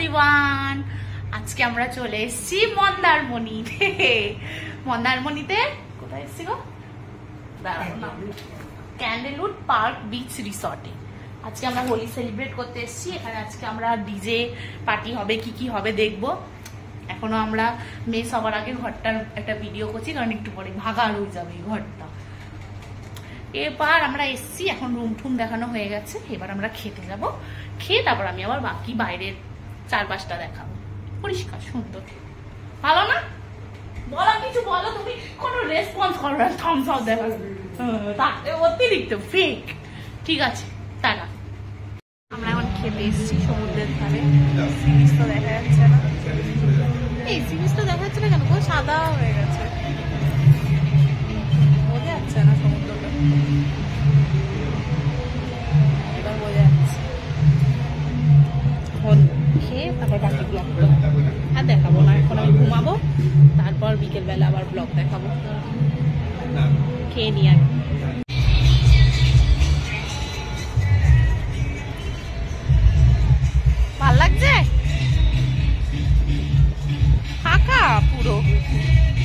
Everyone, আজকে আমরা চলে এসেছি মন্দারমণিতে। মন্দারমণিতে কোথায় এসেছি গো? ক্যান্ডেলউড পার্ক বিচ রিসর্টে। আজকে আমরা হোলি সেলিব্রেট করতে এসেছি। এখানে আজকে আমরা ডিজে পার্টি হবে, কি কি হবে দেখবো। এখনো আমরা মেয়ে সবার আগে ঘরটার একটা ভিডিও করছি, কারণ একটু পরে ভাগা হয়ে যাবে এই ঘরটা। এবার আমরা এসছি, এখন রুম টুম দেখানো হয়ে গেছে। এবার আমরা খেতে যাব, খেয়ে তারপর আমি আবার বাকি বাইরের চারপাশটা দেখাবো। পরিষ্কার সুন্দর, ভালো না? বলো কিছু, বলো। তুমি কোনো রেসপন্স করো না, থামস আপ দেখাবে অতিরিক্ত ফেক। ঠিক আছে, টাটা। আমরা এখন খেতে এসছি সমুদ্রের ধারে। সি বিচ তো দেখা যাচ্ছে না। এই সি বিচ তো দেখা যাচ্ছে না কেন? পুরো সাদা হয়ে গেছে, বোঝা যাচ্ছে না সমুদ্রটা। এবার বোঝা যাচ্ছে। এখন খেয়ে তারপর বাকি ব্লগটা আর দেখাবো না। এখন আমি ঘুমাবো, তারপর বিকেলবেলা আবার ব্লগ দেখাবো। খেয়ে নিয়ে আগে ভাল লাগছে, ফাঁকা পুরো।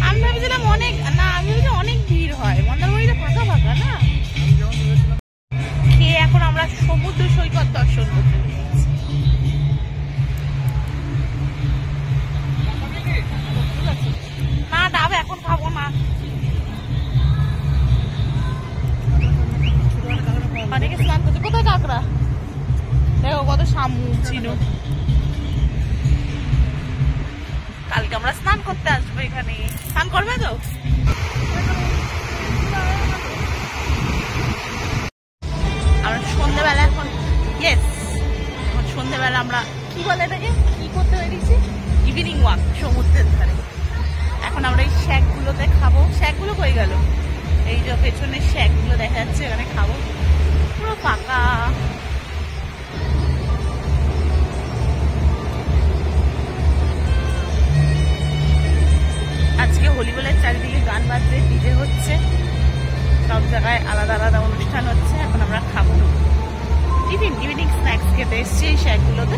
আমি ভেবেছিলাম অনেক, না আমি ভেবেছি অনেক ভিড় হয়। মন্দারমণিতে ফাঁকা ফাঁকা না। খেয়ে এখন আমরা সমুদ্র সৈকত দর্শন করতে পেরেছি। না ডাব এখন খাবো না। অনেকে স্নান করছে। কোথায় কাঁকড়া? দেখো কত শামুক ছিল। কালকে আমরা স্নান করতে আসবো এখানে। স্নান করবে তো? আমরা সন্ধ্যেবেলা এখন, ইয়েস, এখন সন্ধ্যেবেলা আমরা কি বলে এটাকে, কি করতে বেরিয়েছি? ইভিনিং ওয়াক সমুদ্রের ধারে। এখন আমরা এই শ্যাকগুলোতে খাবো। শ্যাকগুলো কই গেল? এই যে পেছনে শ্যাকগুলো দেখা যাচ্ছে, এখানে খাবো। পুরো ফাঁকা। আজকে হোলি বলে চারিদিকে গান বাজছে, ডিজে হচ্ছে, সব জায়গায় আলাদা আলাদা অনুষ্ঠান হচ্ছে। এখন আমরা খাবো ইভিনিং স্ন্যাক্স খেতে এসছি এই শ্যাকগুলোতে।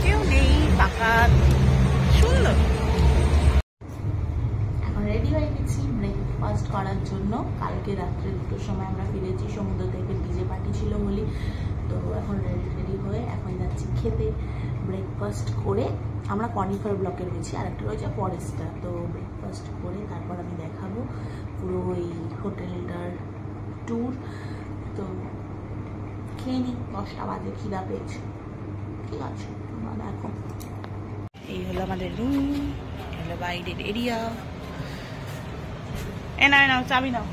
কেউ নেই, ফাঁকা, সুন্দর। এখন রেডি হয়ে গেছি ব্রেকফাস্ট করার জন্য। কালকে রাত্রে 2টোর সময় আমরা ফিরেছি সমুদ্র থেকে। ডিজে পার্টি ছিল হোলি, তো এখন রেডি হয়ে এখন যাচ্ছি খেতে। ব্রেকফাস্ট করে আমরা কনিফার ব্লকে রয়েছি, আর একটা রয়েছে ফরেস্টটা। তো ব্রেকফাস্ট করে তারপর আমি দেখাবো পুরো এই হোটেলটার ট্যুর। তো খেয়ে নিই, 10টা বাজে, খিদা পেয়েছে। ঠিক আছে, তোমরা দেখো। এই হলো আমাদের রুম, হলো বাইরের এরিয়া। এ নাও নাও, চাবি নাও,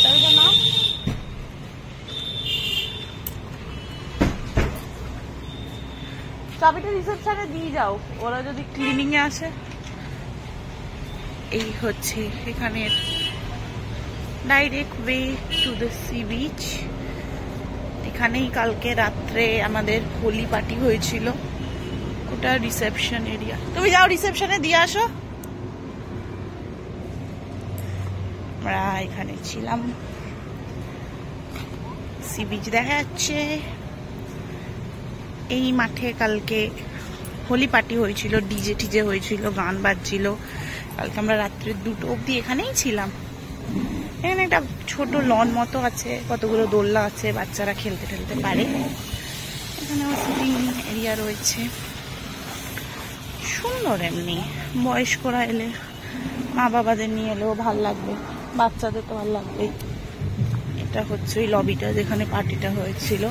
চাবিটা নাও। চাবিটা রিসেপশনে দিয়ে যাও, ওরা যদি ক্লিনিং এ আসে। এই হচ্ছে এখানের direct way to the sea beach. এখানেই কালকে রাত্রে আমাদের হোলি পার্টি হয়েছিল। ওটা রিসেপশন এরিয়া। তুমি যাও রিসেপশনে দিয়ে আসো। আমরা এখানে ছিলাম, সি বিচ দেখা যাচ্ছে। এই মাঠে কালকে হোলি পার্টি হয়েছিল, ডিজে টিজে হয়েছিল, গান বাজছিল। কালকে আমরা রাত্রে 2টো অবধি এখানেই ছিলাম। এখানে একটা ছোট লন মতো আছে, কতগুলো দোলনা আছে, বাচ্চারা খেলতে টেলতে পারে। এখানেও সিটিং এরিয়া রয়েছে, সুন্দর। এমনি বয়স্করা এলে, মা বাবাদের নিয়ে এলেও ভাল লাগবে, বাচ্চাদের তো ভাল লাগবে। এটা হচ্ছে ওই লবিটা যেখানে পার্টিটা হয়েছিল।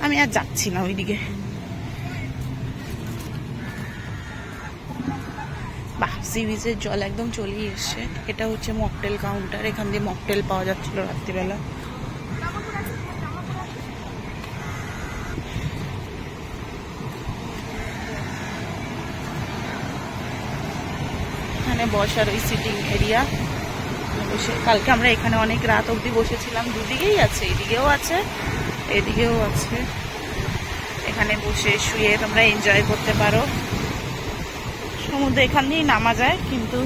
আমি আর যাচ্ছি না ওইদিকে। বাহ, সি বিচের জল একদম চলে এসছে। এটা হচ্ছে মকটেল কাউন্টার, এখান দিয়ে মকটেল পাওয়া যাচ্ছিল রাত্রিবেলা। এখানে বসার ওই সিটিং এরিয়া বসে। কালকে আমরা এখানে অনেক রাত অবধি বসেছিলাম। দুদিকেই আছে, এদিকেও আছে, এদিকেও আছে। এখানে বসে শুয়ে তোমরা এনজয় করতে পারো। সমুদ্রে এখান দিয়েই নামা যায়, কিন্তু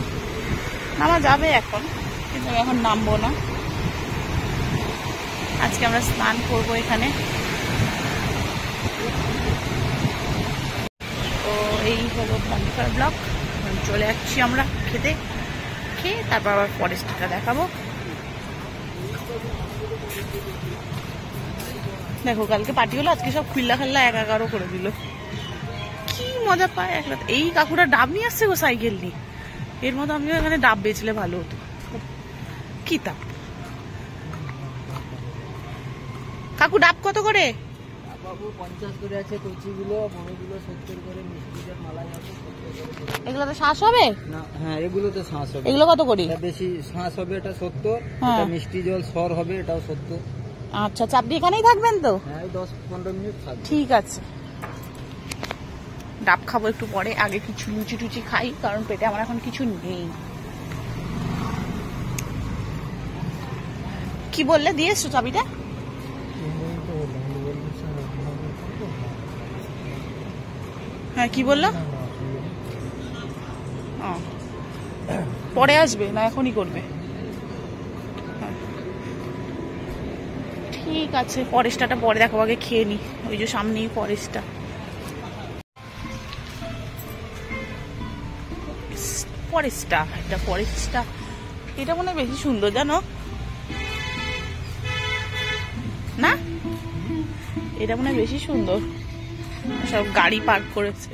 নামা যাবে এখন, কিন্তু এখন নামবো না। আজকে আমরা স্নান করবো এখানে। তো এই হলো বন্ধুকার ব্লগ। চলে যাচ্ছি আমরা খেতে, খেয়ে তারপর আবার ফরেস্টটা দেখাবো। দেখো কালকে পার্টি হলো, আজকে সব খুল্লা খাল্লা একাকারও করে দিল। কি মজা পায় এক রাত। এই কাকুরা ডাব নিয়ে আসছে গো সাইকেল নিয়ে। এর মতো আমিও এখানে ডাব বেচলে ভালো হতো। কি তা কাকু ডাব কত করে? 50 করে আছে, কচিগুলো বড়গুলো 70 করে, মিষ্টিটার মালাই আছে 70 করে। এগুলো তো শাঁস হবে না? হ্যাঁ, এগুলো তো শাঁস হবে। এগুলো কত করে? এটা বেশি শাঁস হবে, এটা 70। হ্যাঁ। এটা মিষ্টি জল সর হবে, এটাও 70। আচ্ছা আচ্ছা, আপনি এখানেই থাকবেন তো? হ্যাঁ, 10-15 মিনিট থাকবে। ঠিক আছে, ডাব খাবো একটু পরে। আগে কিছু লুচি টুচি খাই, কারণ পেটে আমার এখন কিছু নেই। কি বললে, দিয়ে এসছো চাবিটা? হ্যাঁ, কি বললো? পরে আসবে না এখনই করবে? ঠিক আছে, ফরেস্টটা পরে দেখো, আগে খেয়ে নি। ওই যে সামনেই ফরেস্টটা। ফরেস্টটা এটা ফরেস্টটা এটা মনে হয় বেশি সুন্দর, জানো না? এটা মনে হয় বেশি সুন্দর। সব গাড়ি পার্ক করেছে।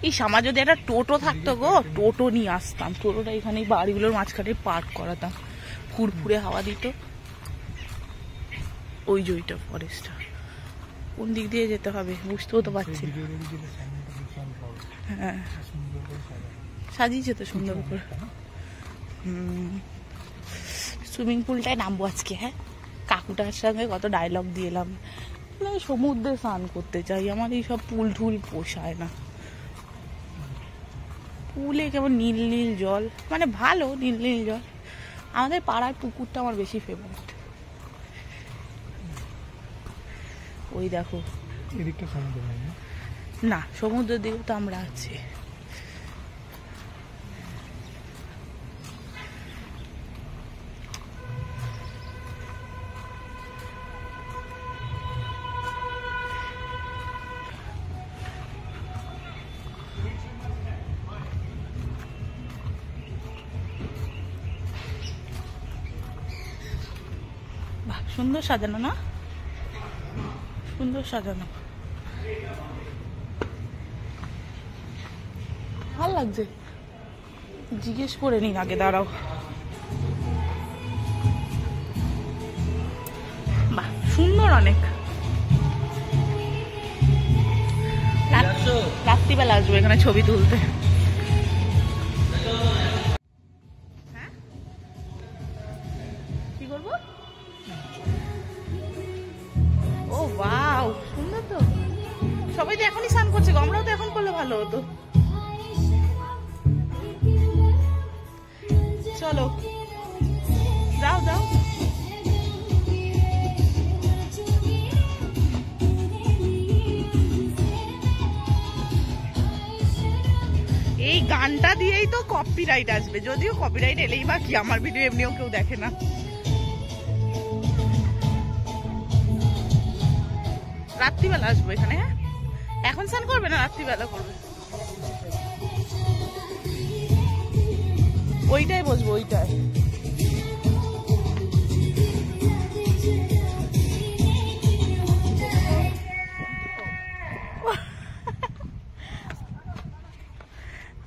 এই আমার যদি একটা টোটো থাকতো গো, টোটো নিয়ে আসতাম। টোটোটা এখানে বাড়িগুলোর মাঝখানে পার্ক করাতাম, ফুরফুরে হাওয়া দিত। ওই যে ওইটা ফরেস্টটা। কোন দিক দিয়ে যেতে হবে বুঝতেও তো পারছি না। হ্যাঁ, সাজিয়েছে তো সুন্দর করে। সুইমিং পুলটায় নামবো আজকে। হ্যাঁ, কাকুটার সঙ্গে কত ডায়লগ দিয়ে এলাম। আমি সমুদ্রে স্নান করতে চাই, আমার এইসব পুল টুল পোষায় না। পুলে কেমন নীল নীল জল, মানে ভালো নীল নীল জল। আমাদের পাড়ার পুকুরটা আমার বেশি ফেভারিট। ওই দেখো এদিকটা সমুদ্র না, সমুদ্রের দিকে তো আমরা আছি। সুন্দর সাজানো না? সুন্দর সাজানো, ভাল লাগছে। জিজ্ঞেস করে নিন আগে, দাঁড়াও। বাহ, সুন্দর অনেক। রাত্রিবেলা আসবো এখানে ছবি তুলতে। হ্যাঁ, কি করবো? ও ওয়াও, সুন্দর তো। সবাই তো এখনই স্নান করছে, আমরাও তো এখন করলে ভালো হতো। চলো যাও যাও। এই গানটা দিয়েই তো কপিরাইট আসবে, যদিও কপিরাইট এলেই বা কি, আমার ভিডিও এমনিও কেউ দেখে না। রাত্রিবেলা আসবো এখানে। হ্যাঁ, এখন স্নান করবে না, রাত্রিবেলা করবে। ওইটাই বসবো, ওইটাই।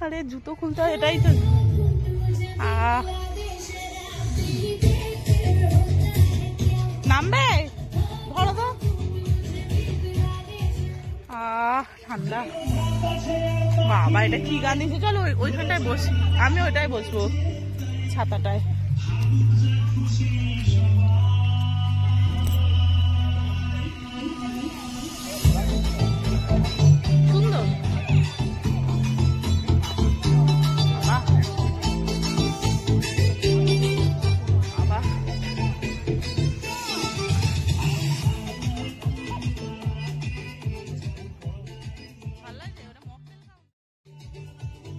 আরে জুতো খুলতে হয়, এটাই তো। নামবে, ধরো তো। ঠান্ডা বাবা, এটা কি গান দিয়েছে? চলো ওইখানটায় বসি, আমি ওইটাই বসবো, ছাতাটায়। সুন্দর বাবা,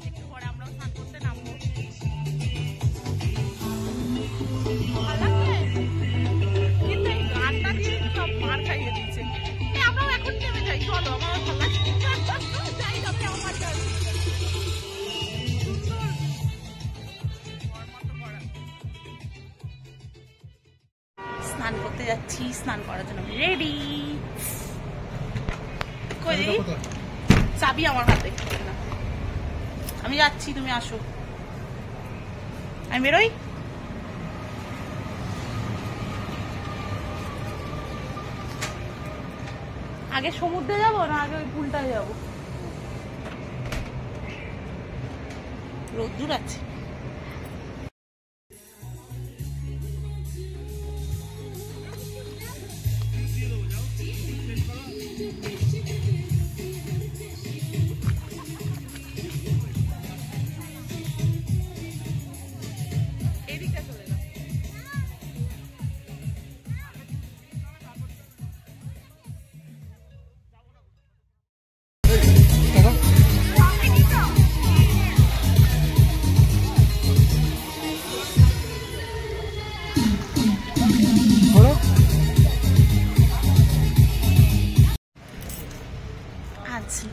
একটু পরে আমরাও স্নান করতে নামবো। ভালো লাগছে? করতে যাচ্ছি, স্নান করার জন্য রেডি। কই চাবি আমার হাতে, আমি যাচ্ছি, তুমি আসো। আমি বেরোই। আগে সমুদ্রে যাবো না আগে ওই পুলটায় যাবো? রোদ্দুর আছে।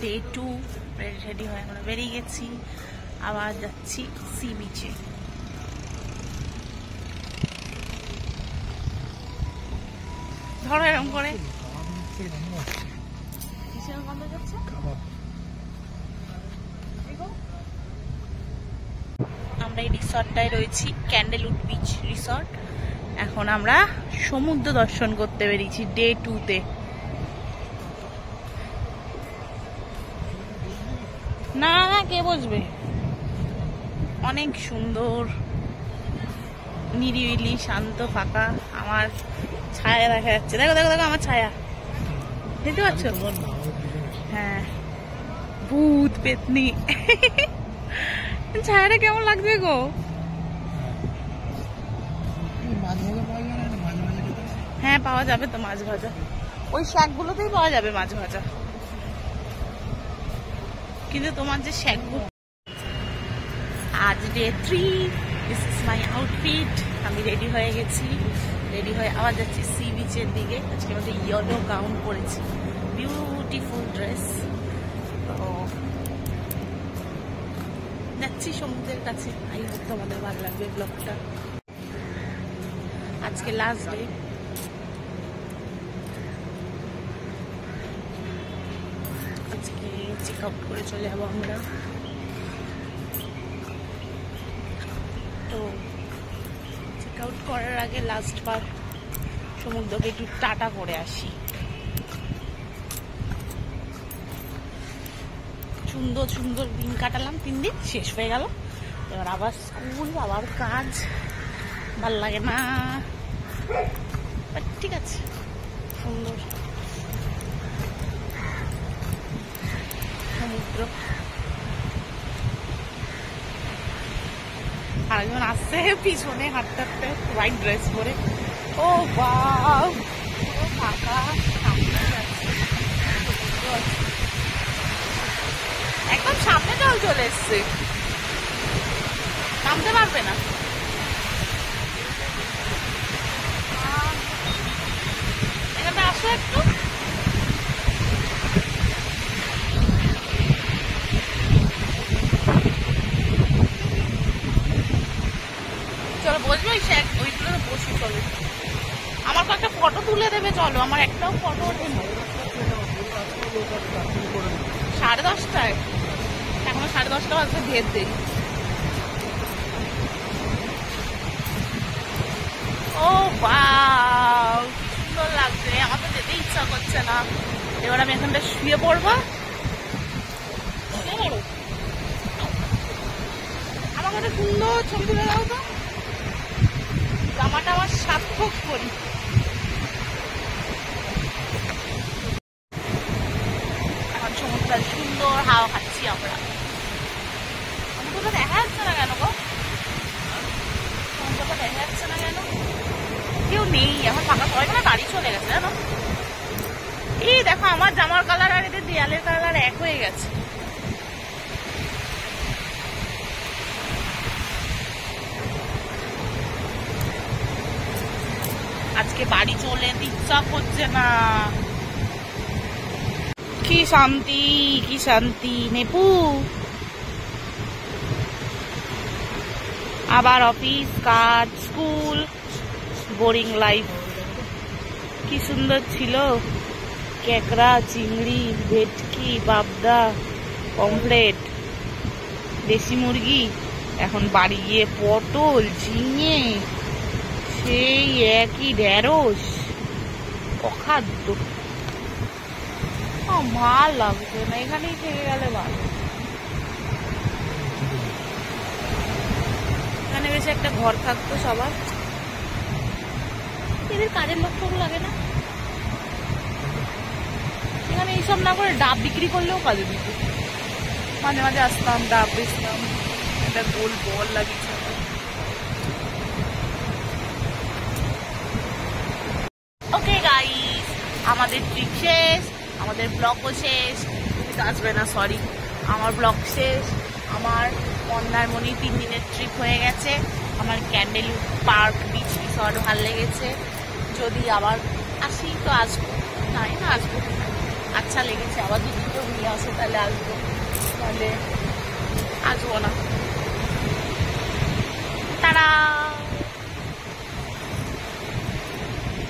ডে 2 রেডি হয়ে আমরা বেরিয়ে গেছি, আবার যাচ্ছি সি বিচে। ধরো এরকম করে আমরা এই রিসর্টটায় রয়েছি, ক্যান্ডেলউড বিচ রিসর্ট। এখন আমরা সমুদ্র দর্শন করতে বেরিয়েছি ডে 2-তে। না না, কে বসবে? অনেক সুন্দর, নিরিবিলি, শান্ত, ফাঁকা। আমার ছায়া দেখা যাচ্ছে, দেখো দেখো দেখো আমার ছায়া, দেখতে পাচ্ছ? হ্যাঁ, ভূত পেতনি। ছায়াটা কেমন লাগছে গো? হ্যাঁ পাওয়া যাবে তো মাছ ভাজা, ওই শাকগুলোতেই পাওয়া যাবে মাছ ভাজা, কিন্তু তোমার যে শ্যাকগুলো। আজ day 3, this is my outfit. আমি রেডি হয়ে গেছি, রেডি হয়ে আবার যাচ্ছি সি বিচের দিকে। আজকে আমাদের ইয়েলো গাউন পরেছি, বিউটিফুল ড্রেস। তো যাচ্ছি সমুদ্রের কাছে। আই হোপ তোমাদের ভালো লাগবে ব্লগটা। আজকে লাস্ট ডে। আজকে চেক আউট করে চলে যাবো আমরা। তো চেক আউট করার আগে লাস্ট বার সমুদ্রকে একটু টাটা করে আসি। সুন্দর সুন্দর দিন কাটালাম, 3 দিন শেষ হয়ে গেল। এবার আবার স্কুল, আবার কাজ, ভাল লাগে না, ঠিক আছে। সুন্দর সমুদ্র। আরেকজন আসছে পিছনে হাঁটতে হাঁটতে, হোয়াইট ড্রেস পরে। ও বাহ, পুরো ফাঁকা, একদম সামনে জল চলে এসছে, নামতে পারবে না। এখানে আসো একটু। চলো বসবে ওইগুলো বসে, চলো আমার কয়েকটা ফটো তুলে দেবে। চলো, আমার একটাও ফটো ওঠেনি। 10:30, এখনো 10:30 বাজতে ঢের দেরি। ও বাহ, সুন্দর লাগছে। আমার তো যেতে ইচ্ছা করছে না। এবার আমি এখানটা শুয়ে পড়বো। আমাকে একটা সুন্দর ছবি তুলে দাও তো, জামাটা আমার সার্থক করি। এখন সমুদ্রের সুন্দর হাওয়া খাচ্ছি আমরা। সমুদ্রটা দেখা যাচ্ছে না কেন গো? সমুদ্রটা দেখা যাচ্ছে না কেন? কেউ নেই এখন, ফাঁকা, সবাই মানে বাড়ি চলে গেছে জানো। এই দেখো আমার জামার কালার আর এদের দেয়ালের কালার এক হয়ে গেছে। আজকে বাড়ি চলে যেতে ইচ্ছা করছে না। কি শান্তি, কি শান্তি। নেপু আবার অফিস, কাজ, স্কুল, বোরিং লাইফ। কি সুন্দর ছিল, ক্যাকড়া, চিংড়ি, ভেটকি, পাবদা, পমফ্রেট, দেশি মুরগি। এখন বাড়ি গিয়ে পটল, ঝিঙে, সেই একই ঢেঁড়স, অখাদ্য। ভাল লাগছে না, এখানেই থেকে গেলে ভালো। এখানে বেশি একটা ঘর থাকতো সবার। এদের কাজের লোক টোক লাগে না এখানে, এইসব না করে ডাব বিক্রি করলেও কাজে দিত। মাঝে মাঝে আসতাম, ডাব বেচতাম। একটা গোল বল লাগিয়েছে। ওকে গাইস, আমাদের ট্রিপ শেষ, আমাদের ব্লগও শেষ। তুমি তো আসবে না, সরি। আমার ব্লগ শেষ। আমার মন্দারমণি 3 দিনের ট্রিপ হয়ে গেছে। আমার ক্যান্ডেল পার্ক বিচ রিসর্ট ভালো লেগেছে। যদি আবার আসি তো আসবো, নাই না আসবো। আচ্ছা লেগেছে, আবার যদি কেউ নিয়ে আসে তাহলে আসবো, তাহলে আসবো না। তারা